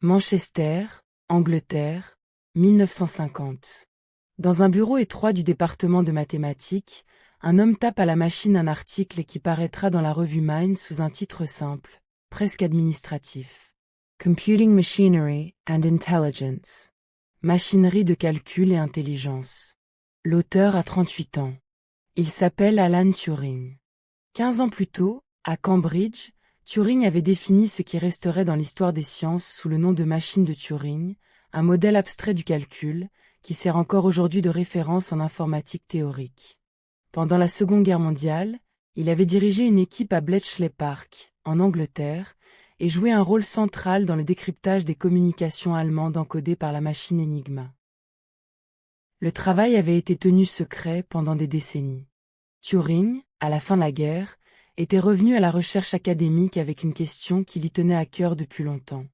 Manchester, Angleterre, 1950. Dans un bureau étroit du département de mathématiques, un homme tape à la machine un article qui paraîtra dans la revue Mind sous un titre simple, presque administratif. Computing Machinery and Intelligence. Machinerie de calcul et intelligence. L'auteur a 38 ans. Il s'appelle Alan Turing. 15 ans plus tôt, à Cambridge, Turing avait défini ce qui resterait dans l'histoire des sciences sous le nom de machine de Turing, un modèle abstrait du calcul, qui sert encore aujourd'hui de référence en informatique théorique. Pendant la Seconde Guerre mondiale, il avait dirigé une équipe à Bletchley Park, en Angleterre, et joué un rôle central dans le décryptage des communications allemandes encodées par la machine Enigma. Le travail avait été tenu secret pendant des décennies. Turing, à la fin de la guerre, était revenu à la recherche académique avec une question qui lui tenait à cœur depuis longtemps.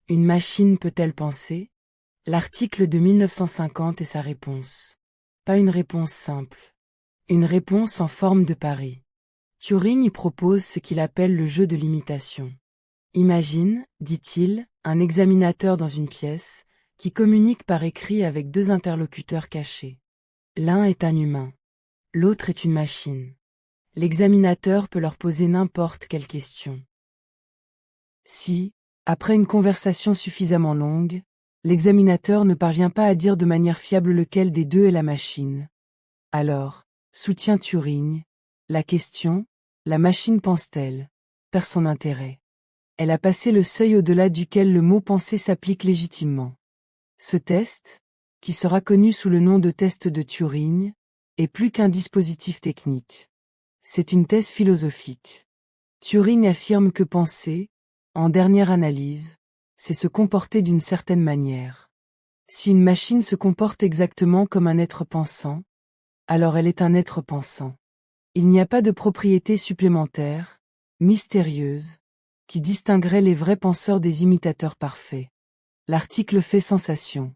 Une machine peut-elle penser? L'article de 1950 est sa réponse. Pas une réponse simple. Une réponse en forme de pari. Turing y propose ce qu'il appelle le jeu de l'imitation. Imagine, dit-il, un examinateur dans une pièce, qui communique par écrit avec deux interlocuteurs cachés. L'un est un humain. L'autre est une machine. L'examinateur peut leur poser n'importe quelle question. Si, après une conversation suffisamment longue, l'examinateur ne parvient pas à dire de manière fiable lequel des deux est la machine, alors, soutient Turing, la question, la machine pense-t-elle, perd son intérêt. Elle a passé le seuil au-delà duquel le mot penser s'applique légitimement. Ce test, qui sera connu sous le nom de test de Turing, est plus qu'un dispositif technique. C'est une thèse philosophique. Turing affirme que penser, en dernière analyse, c'est se comporter d'une certaine manière. Si une machine se comporte exactement comme un être pensant, alors elle est un être pensant. Il n'y a pas de propriété supplémentaire, mystérieuse, qui distinguerait les vrais penseurs des imitateurs parfaits. L'article fait sensation.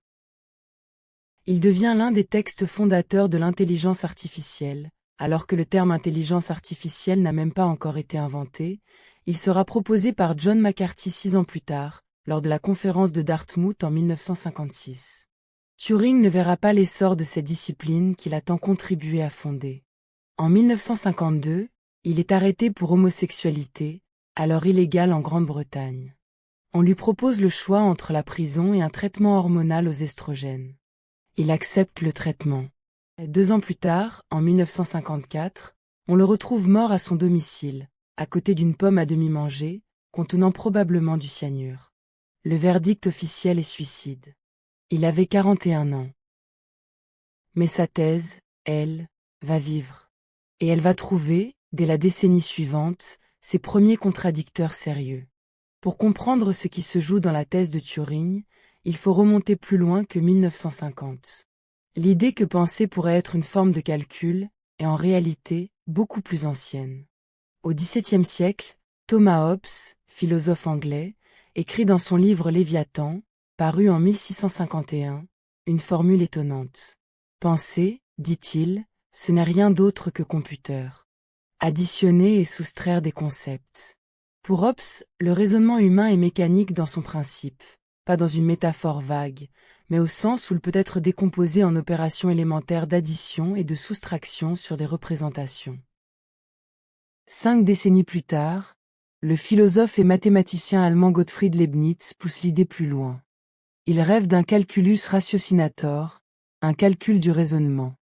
Il devient l'un des textes fondateurs de l'intelligence artificielle. Alors que le terme intelligence artificielle n'a même pas encore été inventé, il sera proposé par John McCarthy 6 ans plus tard, lors de la conférence de Dartmouth en 1956. Turing ne verra pas l'essor de cette discipline qu'il a tant contribué à fonder. En 1952, il est arrêté pour homosexualité, alors illégale en Grande-Bretagne. On lui propose le choix entre la prison et un traitement hormonal aux estrogènes. Il accepte le traitement. 2 ans plus tard, en 1954, on le retrouve mort à son domicile, à côté d'une pomme à demi mangée, contenant probablement du cyanure. Le verdict officiel est suicide. Il avait 41 ans. Mais sa thèse, elle, va vivre. Et elle va trouver, dès la décennie suivante, ses premiers contradicteurs sérieux. Pour comprendre ce qui se joue dans la thèse de Turing, il faut remonter plus loin que 1950. L'idée que penser pourrait être une forme de calcul est en réalité beaucoup plus ancienne. Au XVIIe siècle, Thomas Hobbes, philosophe anglais, écrit dans son livre Léviathan, paru en 1651, une formule étonnante. Penser, dit-il, ce n'est rien d'autre que computer. Additionner et soustraire des concepts. Pour Hobbes, le raisonnement humain est mécanique dans son principe, pas dans une métaphore vague, mais au sens où il peut être décomposé en opérations élémentaires d'addition et de soustraction sur des représentations. 5 décennies plus tard, le philosophe et mathématicien allemand Gottfried Leibniz pousse l'idée plus loin. Il rêve d'un calculus ratiocinator, un calcul du raisonnement.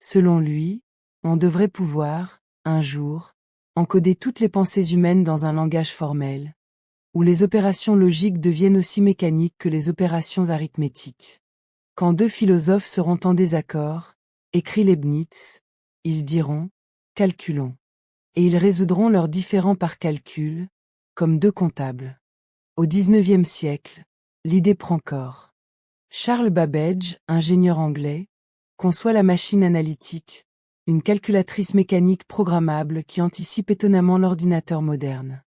Selon lui, on devrait pouvoir, un jour, encoder toutes les pensées humaines dans un langage formel, où les opérations logiques deviennent aussi mécaniques que les opérations arithmétiques. Quand deux philosophes seront en désaccord, écrit Leibniz, ils diront « calculons », et ils résoudront leurs différends par calcul, comme deux comptables. Au XIXe siècle, l'idée prend corps. Charles Babbage, ingénieur anglais, conçoit la machine analytique, une calculatrice mécanique programmable qui anticipe étonnamment l'ordinateur moderne.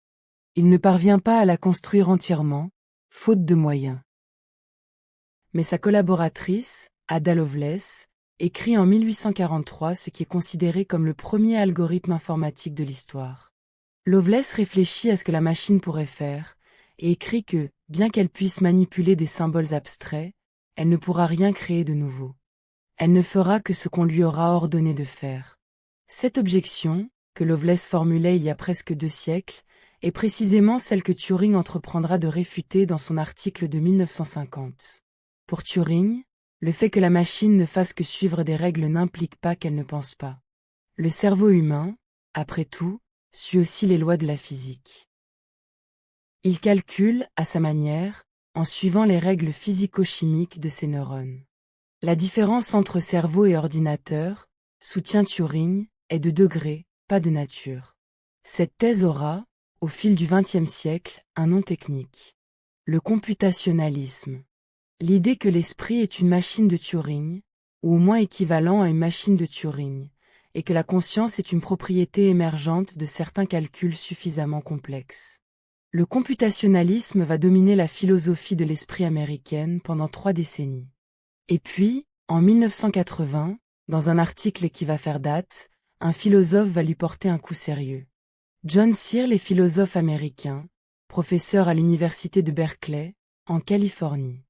Il ne parvient pas à la construire entièrement, faute de moyens. Mais sa collaboratrice, Ada Lovelace, écrit en 1843 ce qui est considéré comme le premier algorithme informatique de l'histoire. Lovelace réfléchit à ce que la machine pourrait faire, et écrit que, Bien qu'elle puisse manipuler des symboles abstraits, elle ne pourra rien créer de nouveau. Elle ne fera que ce qu'on lui aura ordonné de faire. Cette objection, que Lovelace formulait il y a presque 2 siècles, est précisément celle que Turing entreprendra de réfuter dans son article de 1950. Pour Turing, le fait que la machine ne fasse que suivre des règles n'implique pas qu'elle ne pense pas. Le cerveau humain, après tout, suit aussi les lois de la physique. Il calcule, à sa manière, en suivant les règles physico-chimiques de ses neurones. La différence entre cerveau et ordinateur, soutient Turing, est de degré, pas de nature. Cette thèse aura, au fil du XXe siècle, un nom technique. Le computationalisme. L'idée que l'esprit est une machine de Turing, ou au moins équivalent à une machine de Turing, et que la conscience est une propriété émergente de certains calculs suffisamment complexes. Le computationalisme va dominer la philosophie de l'esprit américaine pendant 3 décennies. Et puis, en 1980, dans un article qui va faire date, un philosophe va lui porter un coup sérieux. John Searle est philosophe américain, professeur à l'université de Berkeley, en Californie.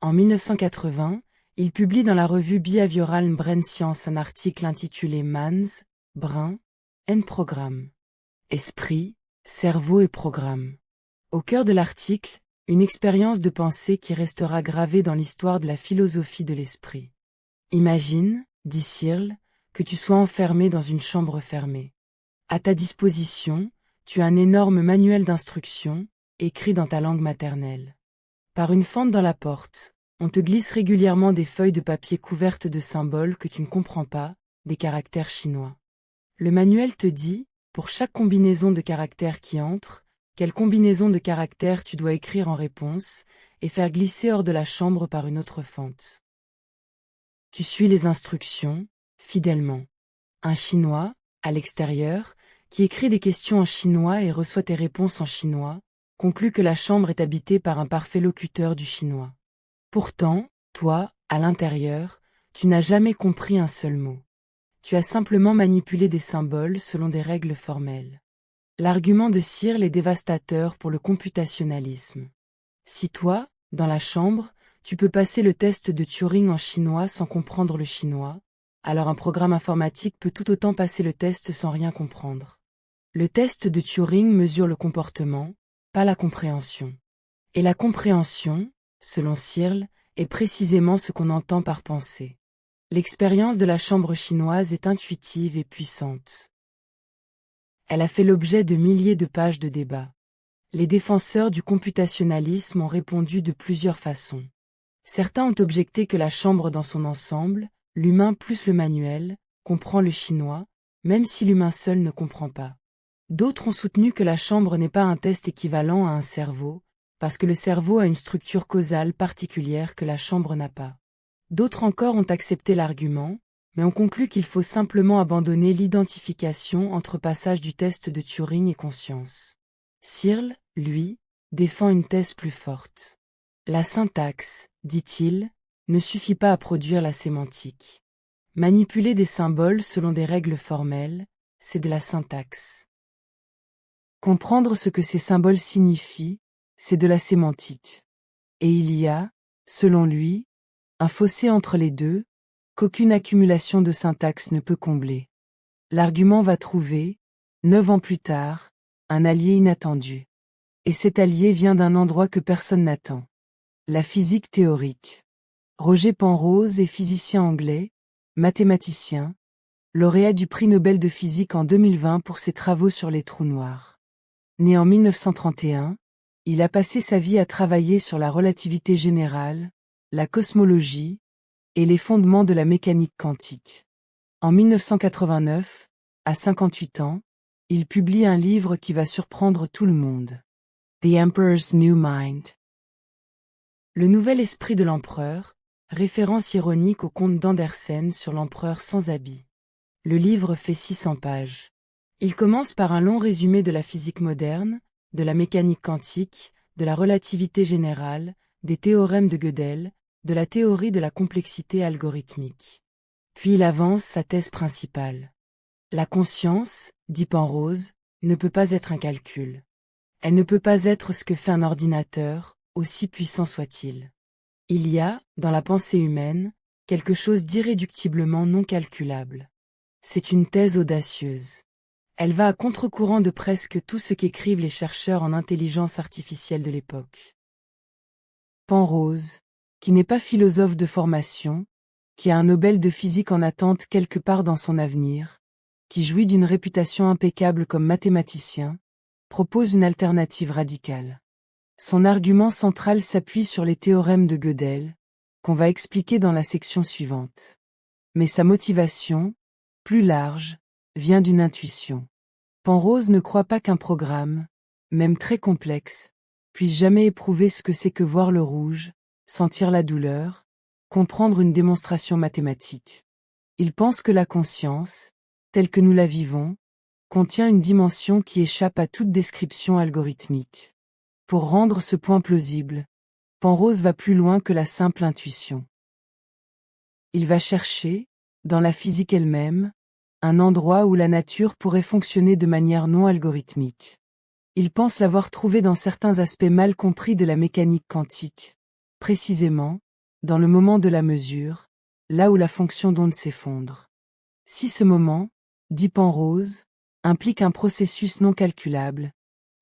En 1980, il publie dans la revue Behavioral Brain Science un article intitulé Man's Brain and Program. Esprit, cerveau et programme. Au cœur de l'article, une expérience de pensée qui restera gravée dans l'histoire de la philosophie de l'esprit. Imagine, dit Searle, que tu sois enfermé dans une chambre fermée. À ta disposition, tu as un énorme manuel d'instructions, écrit dans ta langue maternelle. Par une fente dans la porte, on te glisse régulièrement des feuilles de papier couvertes de symboles que tu ne comprends pas, des caractères chinois. Le manuel te dit, pour chaque combinaison de caractères qui entre, quelle combinaison de caractères tu dois écrire en réponse, et faire glisser hors de la chambre par une autre fente. Tu suis les instructions, fidèlement. Un Chinois, à l'extérieur, qui écrit des questions en chinois et reçoit tes réponses en chinois, conclut que la chambre est habitée par un parfait locuteur du chinois. Pourtant, toi, à l'intérieur, tu n'as jamais compris un seul mot. Tu as simplement manipulé des symboles selon des règles formelles. L'argument de Searle est dévastateur pour le computationalisme. Si toi, dans la chambre, tu peux passer le test de Turing en chinois sans comprendre le chinois, alors un programme informatique peut tout autant passer le test sans rien comprendre. Le test de Turing mesure le comportement, pas la compréhension. Et la compréhension, selon Searle, est précisément ce qu'on entend par pensée. L'expérience de la chambre chinoise est intuitive et puissante. Elle a fait l'objet de milliers de pages de débats. Les défenseurs du computationalisme ont répondu de plusieurs façons. Certains ont objecté que la chambre dans son ensemble, l'humain plus le manuel, comprend le chinois, même si l'humain seul ne comprend pas. D'autres ont soutenu que la chambre n'est pas un test équivalent à un cerveau, parce que le cerveau a une structure causale particulière que la chambre n'a pas. D'autres encore ont accepté l'argument, mais ont conclu qu'il faut simplement abandonner l'identification entre passage du test de Turing et conscience. Searle, lui, défend une thèse plus forte. La syntaxe, dit-il, ne suffit pas à produire la sémantique. Manipuler des symboles selon des règles formelles, c'est de la syntaxe. Comprendre ce que ces symboles signifient, c'est de la sémantique. Et il y a, selon lui, un fossé entre les deux, qu'aucune accumulation de syntaxe ne peut combler. L'argument va trouver, 9 ans plus tard, un allié inattendu. Et cet allié vient d'un endroit que personne n'attend. La physique théorique. Roger Penrose est physicien anglais, mathématicien, lauréat du prix Nobel de physique en 2020 pour ses travaux sur les trous noirs. Né en 1931, il a passé sa vie à travailler sur la relativité générale, la cosmologie, et les fondements de la mécanique quantique. En 1989, à 58 ans, il publie un livre qui va surprendre tout le monde. The Emperor's New Mind. Le nouvel esprit de l'empereur, référence ironique au conte d'Andersen sur l'empereur sans habit. Le livre fait 600 pages. Il commence par un long résumé de la physique moderne, de la mécanique quantique, de la relativité générale, des théorèmes de Gödel, de la théorie de la complexité algorithmique. Puis il avance sa thèse principale. La conscience, dit Penrose, ne peut pas être un calcul. Elle ne peut pas être ce que fait un ordinateur, aussi puissant soit-il. Il y a, dans la pensée humaine, quelque chose d'irréductiblement non calculable. C'est une thèse audacieuse. Elle va à contre-courant de presque tout ce qu'écrivent les chercheurs en intelligence artificielle de l'époque. Penrose, qui n'est pas philosophe de formation, qui a un Nobel de physique en attente quelque part dans son avenir, qui jouit d'une réputation impeccable comme mathématicien, propose une alternative radicale. Son argument central s'appuie sur les théorèmes de Gödel, qu'on va expliquer dans la section suivante. Mais sa motivation, plus large, vient d'une intuition. Penrose ne croit pas qu'un programme, même très complexe, puisse jamais éprouver ce que c'est que voir le rouge, sentir la douleur, comprendre une démonstration mathématique. Il pense que la conscience, telle que nous la vivons, contient une dimension qui échappe à toute description algorithmique. Pour rendre ce point plausible, Penrose va plus loin que la simple intuition. Il va chercher, dans la physique elle-même, un endroit où la nature pourrait fonctionner de manière non algorithmique. Il pense l'avoir trouvé dans certains aspects mal compris de la mécanique quantique, précisément, dans le moment de la mesure, là où la fonction d'onde s'effondre. Si ce moment, dit Penrose, implique un processus non calculable,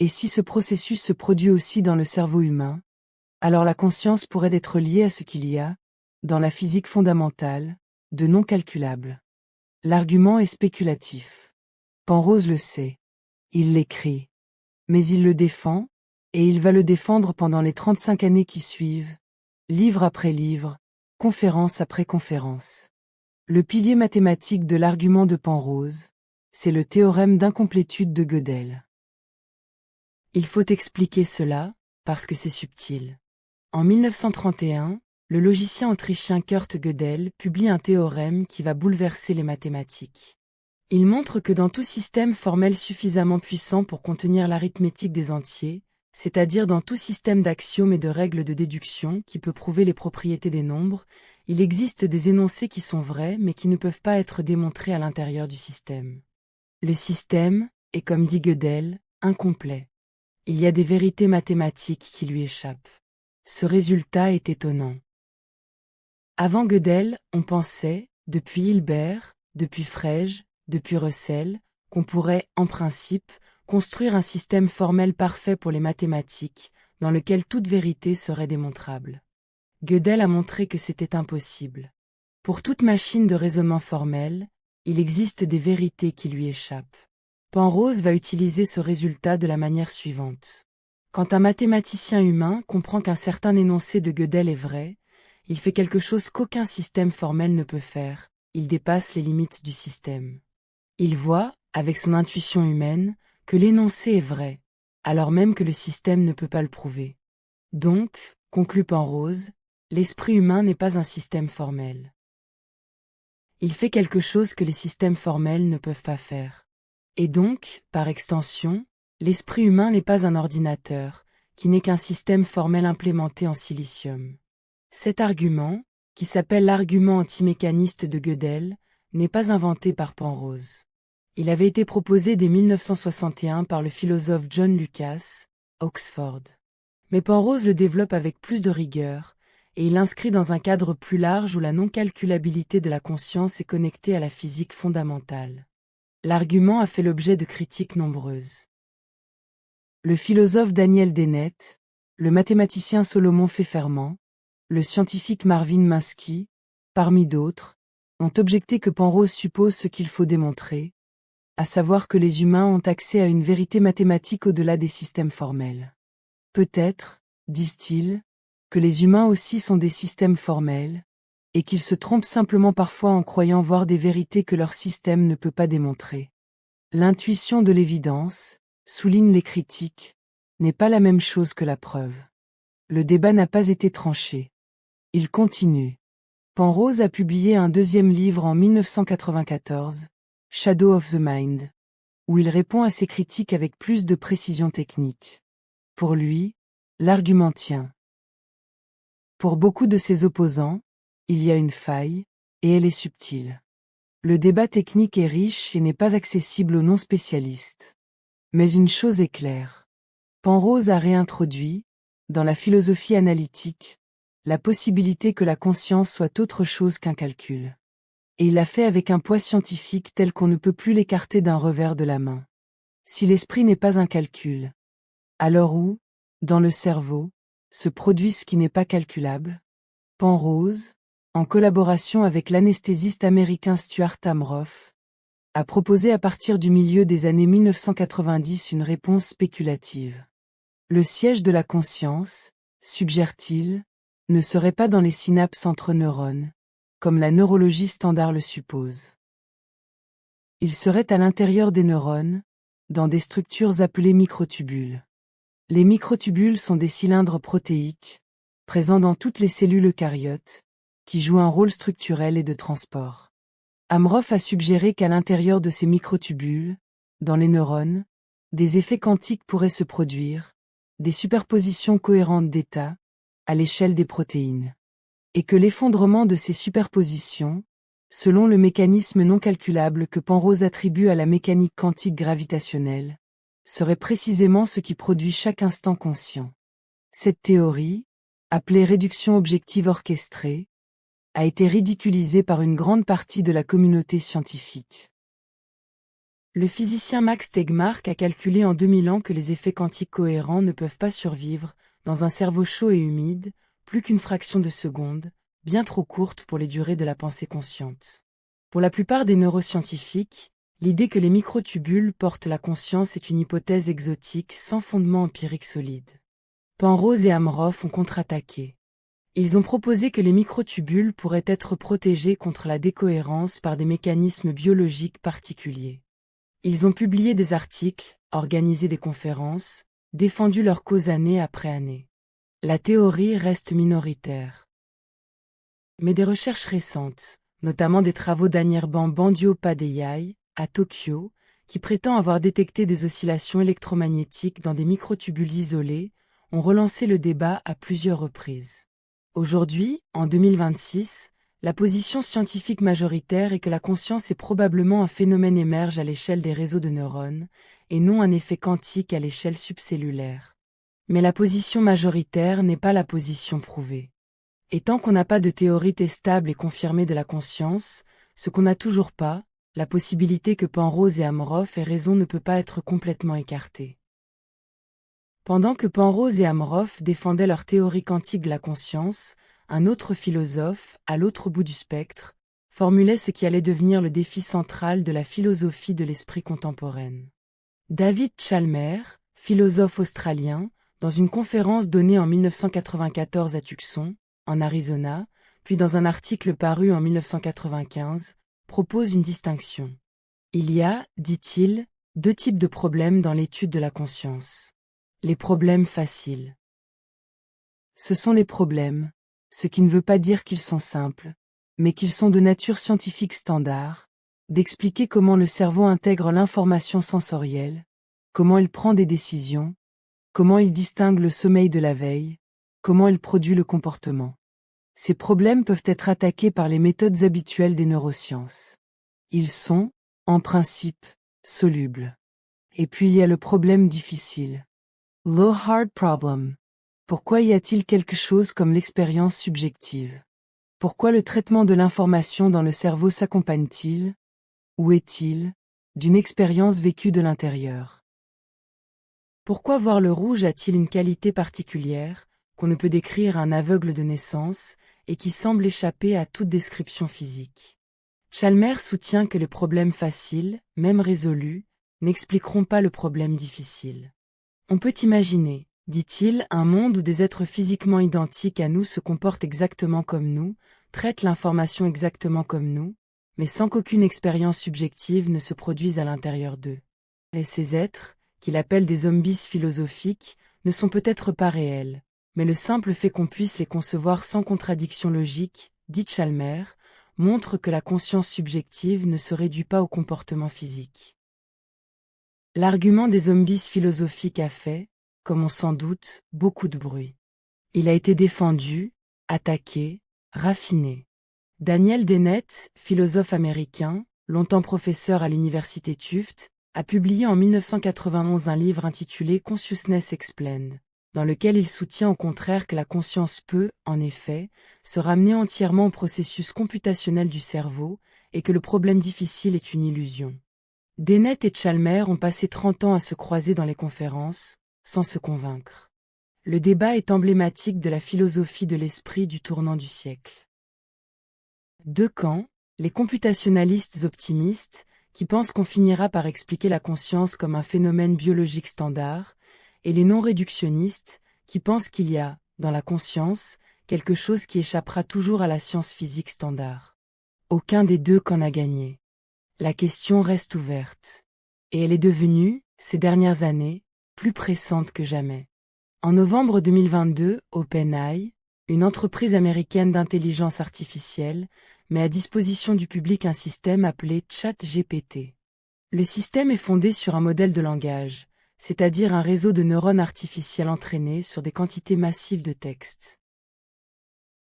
et si ce processus se produit aussi dans le cerveau humain, alors la conscience pourrait être liée à ce qu'il y a, dans la physique fondamentale, de non calculable. L'argument est spéculatif. Penrose le sait. Il l'écrit. Mais il le défend, et il va le défendre pendant les 35 années qui suivent, livre après livre, conférence après conférence. Le pilier mathématique de l'argument de Penrose, c'est le théorème d'incomplétude de Gödel. Il faut expliquer cela, parce que c'est subtil. En 1931, le logicien autrichien Kurt Gödel publie un théorème qui va bouleverser les mathématiques. Il montre que dans tout système formel suffisamment puissant pour contenir l'arithmétique des entiers, c'est-à-dire dans tout système d'axiomes et de règles de déduction qui peut prouver les propriétés des nombres, il existe des énoncés qui sont vrais mais qui ne peuvent pas être démontrés à l'intérieur du système. Le système est, comme dit Gödel, incomplet. Il y a des vérités mathématiques qui lui échappent. Ce résultat est étonnant. Avant Gödel, on pensait, depuis Hilbert, depuis Frege, depuis Russell, qu'on pourrait, en principe, construire un système formel parfait pour les mathématiques, dans lequel toute vérité serait démontrable. Gödel a montré que c'était impossible. Pour toute machine de raisonnement formel, il existe des vérités qui lui échappent. Penrose va utiliser ce résultat de la manière suivante. Quand un mathématicien humain comprend qu'un certain énoncé de Gödel est vrai, il fait quelque chose qu'aucun système formel ne peut faire, il dépasse les limites du système. Il voit, avec son intuition humaine, que l'énoncé est vrai, alors même que le système ne peut pas le prouver. Donc, conclut Penrose, l'esprit humain n'est pas un système formel. Il fait quelque chose que les systèmes formels ne peuvent pas faire. Et donc, par extension, l'esprit humain n'est pas un ordinateur, qui n'est qu'un système formel implémenté en silicium. Cet argument, qui s'appelle l'argument antimécaniste de Gödel, n'est pas inventé par Penrose. Il avait été proposé dès 1961 par le philosophe John Lucas, Oxford. Mais Penrose le développe avec plus de rigueur, et il l'inscrit dans un cadre plus large où la non-calculabilité de la conscience est connectée à la physique fondamentale. L'argument a fait l'objet de critiques nombreuses. Le philosophe Daniel Dennett, le mathématicien Solomon Fefferman, le scientifique Marvin Minsky, parmi d'autres, ont objecté que Penrose suppose ce qu'il faut démontrer, à savoir que les humains ont accès à une vérité mathématique au-delà des systèmes formels. Peut-être, disent-ils, que les humains aussi sont des systèmes formels, et qu'ils se trompent simplement parfois en croyant voir des vérités que leur système ne peut pas démontrer. L'intuition de l'évidence, soulignent les critiques, n'est pas la même chose que la preuve. Le débat n'a pas été tranché. Il continue. Penrose a publié un deuxième livre en 1994, Shadow of the Mind, où il répond à ces critiques avec plus de précision technique. Pour lui, l'argument tient. Pour beaucoup de ses opposants, il y a une faille, et elle est subtile. Le débat technique est riche et n'est pas accessible aux non-spécialistes. Mais une chose est claire. Penrose a réintroduit, dans la philosophie analytique, la possibilité que la conscience soit autre chose qu'un calcul. Et il l'a fait avec un poids scientifique tel qu'on ne peut plus l'écarter d'un revers de la main. Si l'esprit n'est pas un calcul, alors où, dans le cerveau, se produit ce qui n'est pas calculable? Penrose, en collaboration avec l'anesthésiste américain Stuart Amroff, a proposé à partir du milieu des années 1990 une réponse spéculative. Le siège de la conscience, suggère-t-il, ne serait pas dans les synapses entre neurones, comme la neurologie standard le suppose. Il serait à l'intérieur des neurones, dans des structures appelées microtubules. Les microtubules sont des cylindres protéiques, présents dans toutes les cellules eucaryotes, qui jouent un rôle structurel et de transport. Amroff a suggéré qu'à l'intérieur de ces microtubules, dans les neurones, des effets quantiques pourraient se produire, des superpositions cohérentes d'états, à l'échelle des protéines. Et que l'effondrement de ces superpositions, selon le mécanisme non calculable que Penrose attribue à la mécanique quantique gravitationnelle, serait précisément ce qui produit chaque instant conscient. Cette théorie, appelée réduction objective orchestrée, a été ridiculisée par une grande partie de la communauté scientifique. Le physicien Max Tegmark a calculé en 2000 ans que les effets quantiques cohérents ne peuvent pas survivre, dans un cerveau chaud et humide, plus qu'une fraction de seconde, bien trop courte pour les durées de la pensée consciente. Pour la plupart des neuroscientifiques, l'idée que les microtubules portent la conscience est une hypothèse exotique sans fondement empirique solide. Penrose et Amroff ont contre-attaqué. Ils ont proposé que les microtubules pourraient être protégés contre la décohérence par des mécanismes biologiques particuliers. Ils ont publié des articles, organisé des conférences, défendu leur cause année après année. La théorie reste minoritaire. Mais des recherches récentes, notamment des travaux d'Anirban Bandioppadhyay, à Tokyo, qui prétend avoir détecté des oscillations électromagnétiques dans des microtubules isolés, ont relancé le débat à plusieurs reprises. Aujourd'hui, en 2026, la position scientifique majoritaire est que la conscience est probablement un phénomène émerge à l'échelle des réseaux de neurones, et non un effet quantique à l'échelle subcellulaire. Mais la position majoritaire n'est pas la position prouvée. Et tant qu'on n'a pas de théorie testable et confirmée de la conscience, ce qu'on n'a toujours pas, la possibilité que Penrose et Amroff aient raison ne peut pas être complètement écartée. Pendant que Penrose et Amroff défendaient leur théorie quantique de la conscience, un autre philosophe, à l'autre bout du spectre, formulait ce qui allait devenir le défi central de la philosophie de l'esprit contemporaine. David Chalmers, philosophe australien, dans une conférence donnée en 1994 à Tucson, en Arizona, puis dans un article paru en 1995, propose une distinction. Il y a, dit-il, deux types de problèmes dans l'étude de la conscience. Les problèmes faciles. Ce sont les problèmes, ce qui ne veut pas dire qu'ils sont simples, mais qu'ils sont de nature scientifique standard, d'expliquer comment le cerveau intègre l'information sensorielle, comment il prend des décisions, comment il distingue le sommeil de la veille, comment il produit le comportement. Ces problèmes peuvent être attaqués par les méthodes habituelles des neurosciences. Ils sont, en principe, solubles. Et puis il y a le problème difficile. Low hard problem. Pourquoi y a-t-il quelque chose comme l'expérience subjective? Pourquoi le traitement de l'information dans le cerveau s'accompagne-t-il, ou est-il, d'une expérience vécue de l'intérieur? Pourquoi voir le rouge a-t-il une qualité particulière, qu'on ne peut décrire à un aveugle de naissance, et qui semble échapper à toute description physique? Chalmers soutient que les problèmes faciles, même résolus, n'expliqueront pas le problème difficile. On peut imaginer, dit-il, un monde où des êtres physiquement identiques à nous se comportent exactement comme nous, traitent l'information exactement comme nous, mais sans qu'aucune expérience subjective ne se produise à l'intérieur d'eux. Et ces êtres, qu'il appelle des zombies philosophiques, ne sont peut-être pas réels, mais le simple fait qu'on puisse les concevoir sans contradiction logique, dit Chalmers, montre que la conscience subjective ne se réduit pas au comportement physique. L'argument des zombies philosophiques a fait, comme on s'en doute, beaucoup de bruit. Il a été défendu, attaqué, raffiné. Daniel Dennett, philosophe américain, longtemps professeur à l'université Tufts, a publié en 1991 un livre intitulé Consciousness Explained, dans lequel il soutient au contraire que la conscience peut, en effet, se ramener entièrement au processus computationnel du cerveau, et que le problème difficile est une illusion. Dennett et Chalmers ont passé 30 ans à se croiser dans les conférences, sans se convaincre. Le débat est emblématique de la philosophie de l'esprit du tournant du siècle. Deux camps, les computationnalistes optimistes, qui pensent qu'on finira par expliquer la conscience comme un phénomène biologique standard, et les non-réductionnistes, qui pensent qu'il y a, dans la conscience, quelque chose qui échappera toujours à la science physique standard. Aucun des deux qu'en a gagné. La question reste ouverte. Et elle est devenue, ces dernières années, plus pressante que jamais. En novembre 2022, OpenAI, une entreprise américaine d'intelligence artificielle, met à disposition du public un système appelé ChatGPT. Le système est fondé sur un modèle de langage, c'est-à-dire un réseau de neurones artificiels entraînés sur des quantités massives de texte.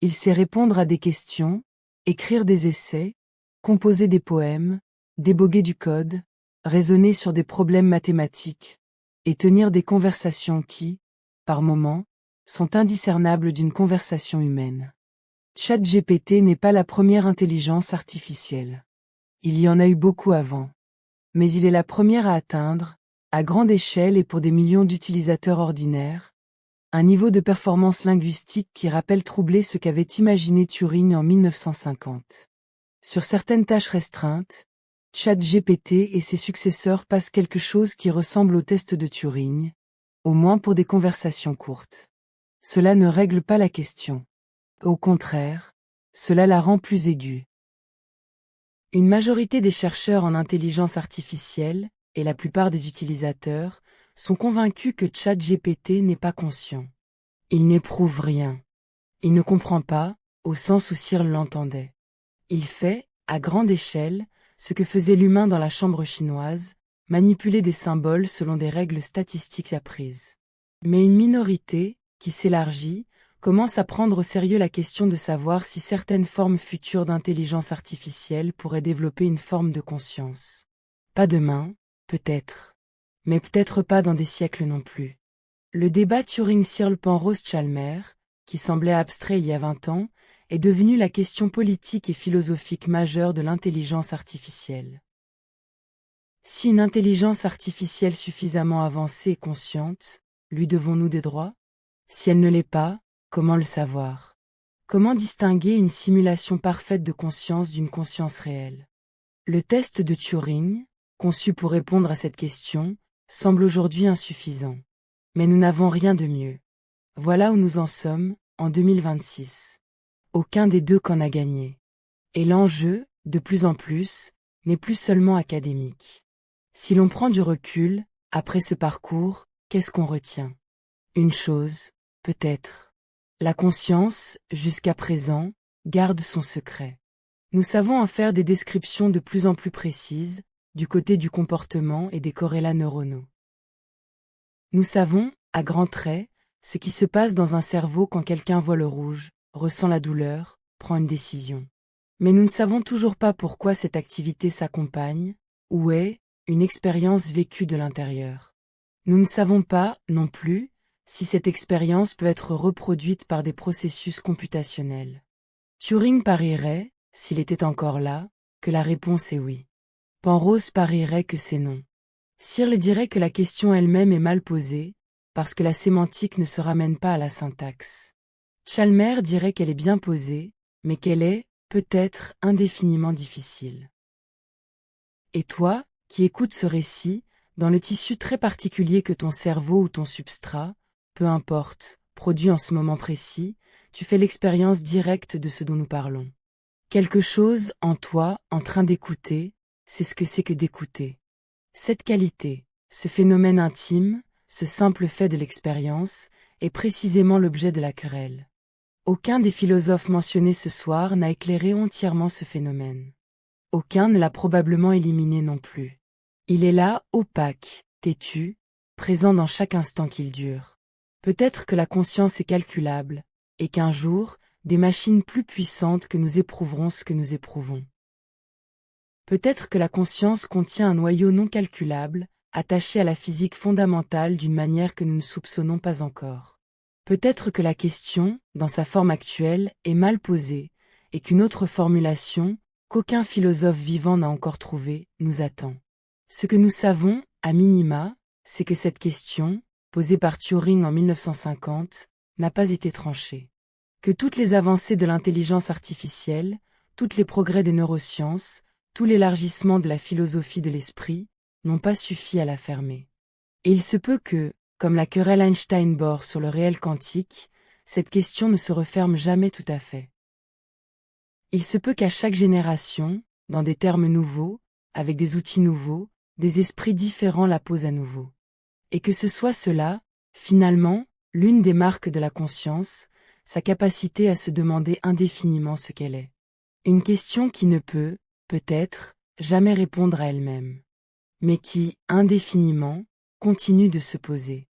Il sait répondre à des questions, écrire des essais, composer des poèmes, déboguer du code, raisonner sur des problèmes mathématiques, et tenir des conversations qui, par moments, sont indiscernables d'une conversation humaine. ChatGPT n'est pas la première intelligence artificielle. Il y en a eu beaucoup avant. Mais il est la première à atteindre, à grande échelle et pour des millions d'utilisateurs ordinaires, un niveau de performance linguistique qui rappelle troubler ce qu'avait imaginé Turing en 1950. Sur certaines tâches restreintes, ChatGPT et ses successeurs passent quelque chose qui ressemble au test de Turing, au moins pour des conversations courtes. Cela ne règle pas la question. Au contraire, cela la rend plus aiguë. Une majorité des chercheurs en intelligence artificielle, et la plupart des utilisateurs, sont convaincus que ChatGPT n'est pas conscient. Il n'éprouve rien. Il ne comprend pas, au sens où Searle l'entendait. Il fait, à grande échelle, ce que faisait l'humain dans la chambre chinoise, manipuler des symboles selon des règles statistiques apprises. Mais une minorité, qui s'élargit, commence à prendre au sérieux la question de savoir si certaines formes futures d'intelligence artificielle pourraient développer une forme de conscience. Pas demain, peut-être. Mais peut-être pas dans des siècles non plus. Le débat Turing-Searle-Penrose-Chalmers, qui semblait abstrait il y a 20 ans, est devenu la question politique et philosophique majeure de l'intelligence artificielle. Si une intelligence artificielle suffisamment avancée est consciente, lui devons-nous des droits? Si elle ne l'est pas, comment le savoir? Comment distinguer une simulation parfaite de conscience d'une conscience réelle? Le test de Turing, conçu pour répondre à cette question, semble aujourd'hui insuffisant. Mais nous n'avons rien de mieux. Voilà où nous en sommes, en 2026. Aucun des deux qu'en a gagné. Et l'enjeu, de plus en plus, n'est plus seulement académique. Si l'on prend du recul, après ce parcours, qu'est-ce qu'on retient? Une chose, peut-être. La conscience, jusqu'à présent, garde son secret. Nous savons en faire des descriptions de plus en plus précises, du côté du comportement et des corrélats neuronaux. Nous savons, à grands traits, ce qui se passe dans un cerveau quand quelqu'un voit le rouge, ressent la douleur, prend une décision. Mais nous ne savons toujours pas pourquoi cette activité s'accompagne, ou est, une expérience vécue de l'intérieur. Nous ne savons pas, non plus, si cette expérience peut être reproduite par des processus computationnels. Turing parierait, s'il était encore là, que la réponse est oui. Penrose parierait que c'est non. Searle dirait que la question elle-même est mal posée, parce que la sémantique ne se ramène pas à la syntaxe. Chalmers dirait qu'elle est bien posée, mais qu'elle est, peut-être, indéfiniment difficile. Et toi, qui écoutes ce récit, dans le tissu très particulier que ton cerveau ou ton substrat, peu importe, produit en ce moment précis, tu fais l'expérience directe de ce dont nous parlons. Quelque chose, en toi, en train d'écouter, c'est ce que c'est que d'écouter. Cette qualité, ce phénomène intime, ce simple fait de l'expérience, est précisément l'objet de la querelle. Aucun des philosophes mentionnés ce soir n'a éclairé entièrement ce phénomène. Aucun ne l'a probablement éliminé non plus. Il est là, opaque, têtu, présent dans chaque instant qu'il dure. Peut-être que la conscience est calculable, et qu'un jour, des machines plus puissantes que nous éprouveront ce que nous éprouvons. Peut-être que la conscience contient un noyau non calculable, attaché à la physique fondamentale d'une manière que nous ne soupçonnons pas encore. Peut-être que la question, dans sa forme actuelle, est mal posée, et qu'une autre formulation, qu'aucun philosophe vivant n'a encore trouvée, nous attend. Ce que nous savons, à minima, c'est que cette question, posée par Turing en 1950, n'a pas été tranchée. Que toutes les avancées de l'intelligence artificielle, tous les progrès des neurosciences, tout l'élargissement de la philosophie de l'esprit, n'ont pas suffi à la fermer. Et il se peut que, comme la querelle Einstein-Bohr sur le réel quantique, cette question ne se referme jamais tout à fait. Il se peut qu'à chaque génération, dans des termes nouveaux, avec des outils nouveaux, des esprits différents la posent à nouveau. Et que ce soit cela, finalement, l'une des marques de la conscience, sa capacité à se demander indéfiniment ce qu'elle est. Une question qui ne peut, peut-être, jamais répondre à elle-même, mais qui, indéfiniment, continue de se poser.